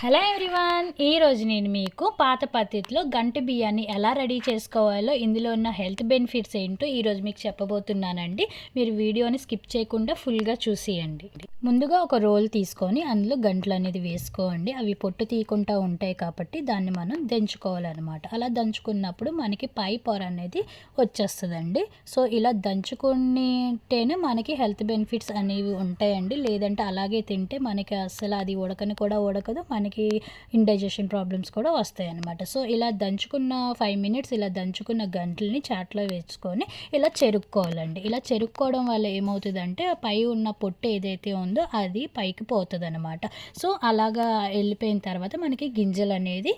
Hello everyone, ఈరోజు నేను మీకు పాత పద్ధతిలో గంటి బియ్యాన్ని ఎలా రెడీ చేసుకోవాలో, ఇందులో ఉన్న హెల్త్ బెనిఫిట్స్ ఏంటో ఈరోజు మీకు చెప్పబోతున్నానండి. మీరు వీడియోని స్కిప్ చేయకుండా ఫుల్గా చూసేయండి. ముందుగా ఒక రోల్ తీసుకొని అందులో గంటలు అనేది వేసుకోండి. అవి పొట్టు తీయకుండా ఉంటాయి కాబట్టి దాన్ని మనం దంచుకోవాలన్నమాట. అలా దంచుకున్నప్పుడు మనకి పై పొర అనేది వచ్చేస్తుందండి. సో ఇలా దంచుకుంటేనే మనకి హెల్త్ బెనిఫిట్స్ అనేవి ఉంటాయండి. లేదంటే అలాగే తింటే మనకి అస్సలు అది ఉడకని కూడా ఉడకదు, మనకి ఇండైజెషన్ ప్రాబ్లమ్స్ కూడా వస్తాయి అన్నమాట. సో ఇలా దంచుకున్న 5 మినిట్స్ ఇలా దంచుకున్న గంటల్ని చాట్లో వేసుకొని ఇలా చెరుక్కోవాలండి. ఇలా చెరుక్కోవడం వల్ల ఏమవుతుందంటే పై ఉన్న పొట్టు ఏదైతే ఉందో అది పైకి పోతుంది అనమాట. సో అలాగా వెళ్ళిపోయిన తర్వాత మనకి గింజలు అనేది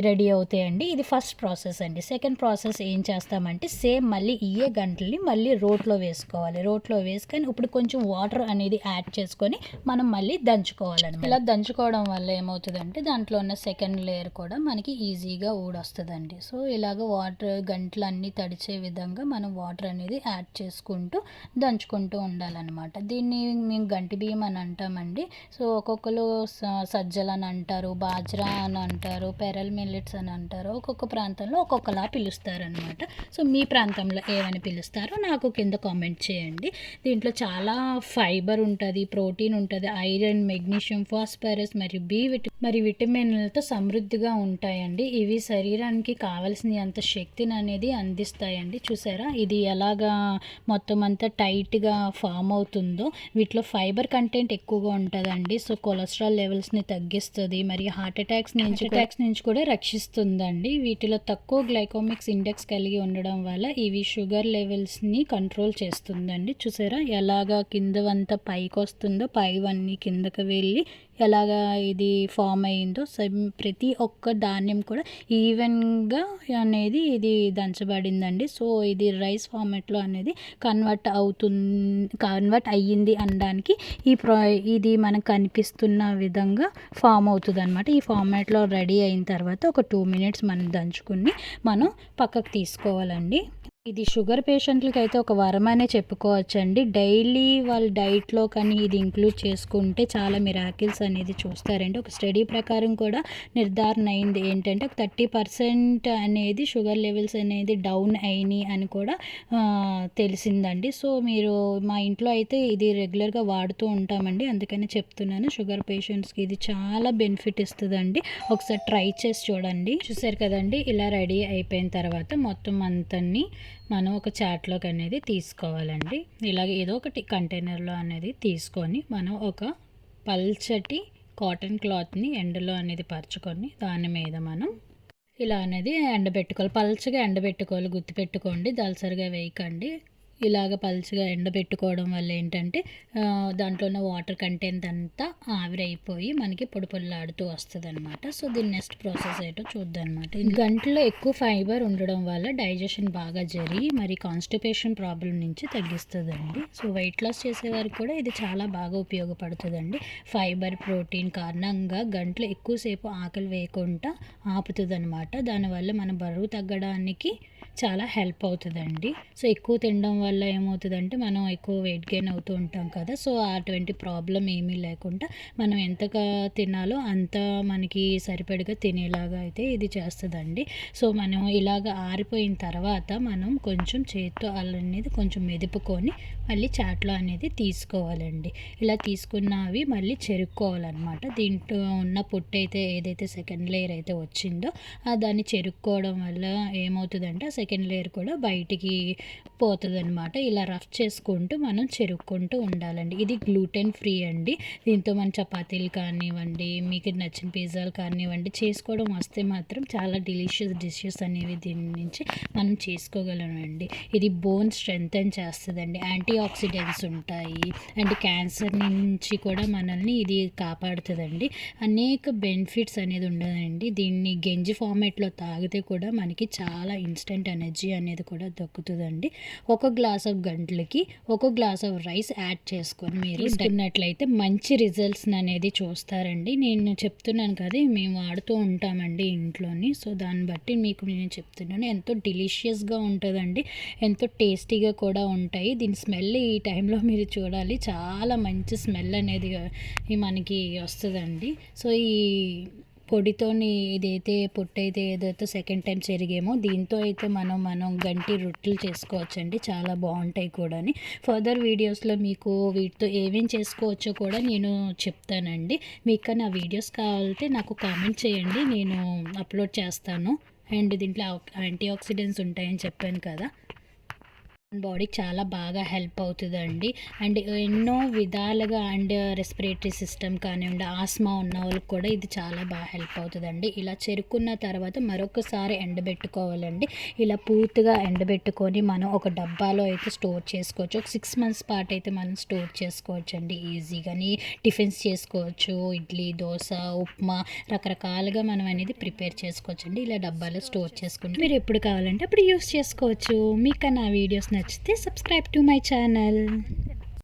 రెడీ అవుతాయండి. ఇది ఫస్ట్ ప్రాసెస్ అండి. సెకండ్ ప్రాసెస్ ఏం చేస్తామంటే సేమ్ మళ్ళీ ఇయే గంటల్ని మళ్ళీ రోట్లో వేసుకోవాలి. రోట్లో వేసుకొని ఇప్పుడు కొంచెం వాటర్ అనేది యాడ్ చేసుకొని మనం మళ్ళీ దంచుకోవాలన్నమాట. ఇలా దంచుకోవడం వల్ల ఏమవుతుందంటే దాంట్లో ఉన్న సెకండ్ లేయర్ కూడా మనకి ఈజీగా ఊడొస్తుందండి. సో ఇలాగ వాటర్ గంటలు అన్నీ తడిచే విధంగా మనం వాటర్ అనేది యాడ్ చేసుకుంటూ దంచుకుంటూ ఉండాలన్నమాట. దీన్ని మేము గంటి బియ్యం అని అంటామండి. సో ఒక్కొక్కరు సజ్జలు అని అంటారు, బాజ్రా అని అంటారు, పెరల్ మిల్లెట్స్ అని అంటారు. ఒక్కొక్క ప్రాంతంలో ఒక్కొక్కలా పిలుస్తారనమాట. సో మీ ప్రాంతంలో ఏమని పిలుస్తారో నాకు కింద కామెంట్ చేయండి. దీంట్లో చాలా ఫైబర్ ఉంటుంది, ప్రోటీన్ ఉంటుంది, ఐరన్, మెగ్నీషియం, ఫాస్ఫరస్ మరియు విటమిన్లతో సమృద్ధిగా ఉంటాయండి. ఇవి శరీరానికి కావలసిన అంత శక్తిని అనేది అందిస్తాయండి. చూసారా ఇది ఎలాగా మొత్తం అంతా టైట్గా ఫామ్ అవుతుందో. వీటిలో ఫైబర్ కంటెంట్ ఎక్కువగా ఉంటుందండి. సో కొలెస్ట్రాల్ లెవెల్స్ని తగ్గిస్తుంది, మరియు హార్ట్ అటాక్స్ నుంచి కూడా రక్షిస్తుందండి. వీటిలో తక్కువ గ్లైకోమిక్స్ ఇండెక్స్ కలిగి ఉండడం వల్ల ఇవి షుగర్ లెవెల్స్ని కంట్రోల్ చేస్తుందండి. చూసారా ఎలాగా కిందవంతా పైకి వస్తుందో, పైవన్నీ కిందకి వెళ్ళి ఎలాగా ఇది ఫామ్ అయ్యిందో. ప్రతి ఒక్క ధాన్యం కూడా ఈవెన్గా అనేది ఇది దంచబడిందండి. సో ఇది రైస్ ఫార్మాట్లో అనేది కన్వర్ట్ అయ్యింది అనడానికి ఇది మనకు కనిపిస్తున్న విధంగా ఫామ్ అవుతుంది అనమాట. ఈ ఫార్మాట్లో రెడీ అయిన తర్వాత ఒక 2 మినిట్స్ మనం దంచుకుని మనం పక్కకు తీసుకోవాలండి. ఇది షుగర్ పేషెంట్లకి అయితే ఒక వరం అనే చెప్పుకోవచ్చండి. డైలీ వాళ్ళ డైట్లో కానీ ఇది ఇంక్లూడ్ చేసుకుంటే చాలా మిరాకిల్స్ అనేది చూస్తారండి. ఒక స్టడీ ప్రకారం కూడా నిర్ధారణ అయింది ఏంటంటే 30% అనేది షుగర్ లెవెల్స్ అనేది డౌన్ అయినాయి అని కూడా తెలిసిందండి. సో మీరు మా ఇంట్లో అయితే ఇది రెగ్యులర్గా వాడుతూ ఉంటామండి, అందుకని చెప్తున్నాను. షుగర్ పేషెంట్స్కి ఇది చాలా బెనిఫిట్ ఇస్తుందండి. ఒకసారి ట్రై చేసి చూడండి. చూసారు కదండి, ఇలా రెడీ అయిపోయిన తర్వాత మొత్తం అంతని మనం ఒక చాట్లోకి అనేది తీసుకోవాలండి. ఇలాగే ఏదో ఒకటి కంటైనర్లో అనేది తీసుకొని మనం ఒక పల్చటి కాటన్ క్లాత్ని ఎండలో అనేది పరుచుకొని దాని మీద మనం ఇలా అనేది ఎండబెట్టుకోవాలి. పల్చగా ఎండబెట్టుకోవాలి, గుర్తుపెట్టుకోండి, దళసరిగా వేయకండి. ఇలాగ పల్చగా ఎండబెట్టుకోవడం వల్ల ఏంటంటే దాంట్లో ఉన్న వాటర్ కంటెంట్ అంతా ఆవిరైపోయి మనకి పొడి పొడిలాడుతూ వస్తుంది అనమాట. సో దీని నెక్స్ట్ ప్రాసెస్ ఏంటో చూద్దాం అనమాట. గంటలో ఎక్కువ ఫైబర్ ఉండడం వల్ల డైజెషన్ బాగా జరిగి మరి కాన్స్టిపేషన్ ప్రాబ్లం నుంచి తగ్గిస్తుందండి. సో వెయిట్ లాస్ చేసేవారికి కూడా ఇది చాలా బాగా ఉపయోగపడుతుందండి. ఫైబర్, ప్రోటీన్ కారణంగా గంటలు ఎక్కువసేపు ఆకలి వేయకుండా ఆపుతుంది అనమాట. దానివల్ల మన బరువు తగ్గడానికి చాలా హెల్ప్ అవుతుందండి. సో ఎక్కువ తినడం వల్ల ఏమవుతుందంటే మనం ఎక్కువ వెయిట్ గెయిన్ అవుతూ ఉంటాం కదా. సో అటువంటి ప్రాబ్లం ఏమీ లేకుండా మనం ఎంతగా తినాలో అంత మనకి సరిపడిగా తినేలాగా అయితే ఇది చేస్తుందండి. సో మనం ఇలాగ ఆరిపోయిన తర్వాత మనం కొంచెం చేత్తో అనేది కొంచెం మెదుపుకొని మళ్ళీ చాట్లో అనేది తీసుకోవాలండి. ఇలా తీసుకున్నవి మళ్ళీ చెరుక్కోవాలన్నమాట. దీంట్లో ఉన్న పొట్టు అయితే ఏదైతే సెకండ్ లేయర్ అయితే వచ్చిందో దాన్ని చెరుక్కోవడం వల్ల ఏమవుతుందంటే సెకండ్ లేయర్ కూడా బయటికి పోతుంది అనమాట. ఇలా రఫ్ చేసుకుంటూ మనం చెరుక్కుంటూ ఉండాలండి. ఇది గ్లూటెన్ ఫ్రీ అండి. దీంతో మన చపాతీలు కానివ్వండి, మీకు నచ్చిన పిజ్జాలు కానివ్వండి చేసుకోవడం వస్తే మాత్రం చాలా డెలిషియస్ డిషెస్ అనేవి దీని నుంచి మనం చేసుకోగలమండి. ఇది బోన్ స్ట్రెంగ్తెన్ చేస్తుందండి, యాంటీ ఆక్సిడెంట్స్ ఉంటాయి, అండ్ క్యాన్సర్ నుంచి కూడా మనల్ని ఇది కాపాడుతుందండి. అనేక బెనిఫిట్స్ అనేది ఉండదండి. దీన్ని గంజి ఫార్మేట్లో తాగితే కూడా మనకి చాలా ఇన్స్టెంట్ ఎనర్జీ అనేది కూడా దక్కుతుందండి. ఒక గ్లాస్ ఆఫ్ గంటలకి ఒక గ్లాస్ ఆఫ్ రైస్ యాడ్ చేసుకొని మీరు తీసుకున్నట్లయితే మంచి రిజల్ట్స్ అనేది చూస్తారండి. నేను చెప్తున్నాను కదా, మేము వాడుతూ ఉంటామండి ఇంట్లోని. సో దాన్ని బట్టి మీకు నేను చెప్తున్నాను. ఎంతో డెలిషియస్గా ఉంటుందండి, ఎంతో టేస్టీగా కూడా ఉంటాయి. దీని స్మెల్ ఈ టైంలో మీరు చూడాలి, చాలా మంచి స్మెల్ అనేది మనకి వస్తుందండి. సో ఈ పొడితోని ఇదైతే పొట్టయితే ఏదైతే సెకండ్ టైం చెరిగేమో దీంతో అయితే మనం గంటి రొట్టెలు చేసుకోవచ్చండి, చాలా బాగుంటాయి కూడా. ఫర్దర్ వీడియోస్లో మీకు వీటితో ఏమేం చేసుకోవచ్చో కూడా నేను చెప్తానండి. మీకు కానీ ఆ వీడియోస్ కావాలంటే నాకు కామెంట్ చేయండి, నేను అప్లోడ్ చేస్తాను. అండ్ దీంట్లో యాంటీ ఆక్సిడెంట్స్ ఉంటాయని చెప్పాను కదా, బాడీకి చాలా బాగా హెల్ప్ అవుతుందండి. అండ్ ఎన్నో విధాలుగా అండ్ రెస్పిరేటరీ సిస్టమ్ కానివ్వండి, ఆస్మా ఉన్న వాళ్ళకి కూడా ఇది చాలా బాగా హెల్ప్ అవుతుందండి. ఇలా చెరుకున్న తర్వాత మరొకసారి ఎండబెట్టుకోవాలండి. ఇలా పూర్తిగా ఎండబెట్టుకొని మనం ఒక డబ్బాలో అయితే స్టోర్ చేసుకోవచ్చు. ఒక 6 months పాటు అయితే మనం స్టోర్ చేసుకోవచ్చు అండి ఈజీగాని. టిఫిన్స్ చేసుకోవచ్చు, ఇడ్లీ, దోశ, ఉప్మా, రకరకాలుగా మనం అనేది ప్రిపేర్ చేసుకోవచ్చు అండి. ఇలా డబ్బాలో స్టోర్ చేసుకుంటే మీరు ఎప్పుడు కావాలంటే అప్పుడు యూస్ చేసుకోవచ్చు. మీకు నా వీడియోస్ నచ్చితే subscribe to my channel.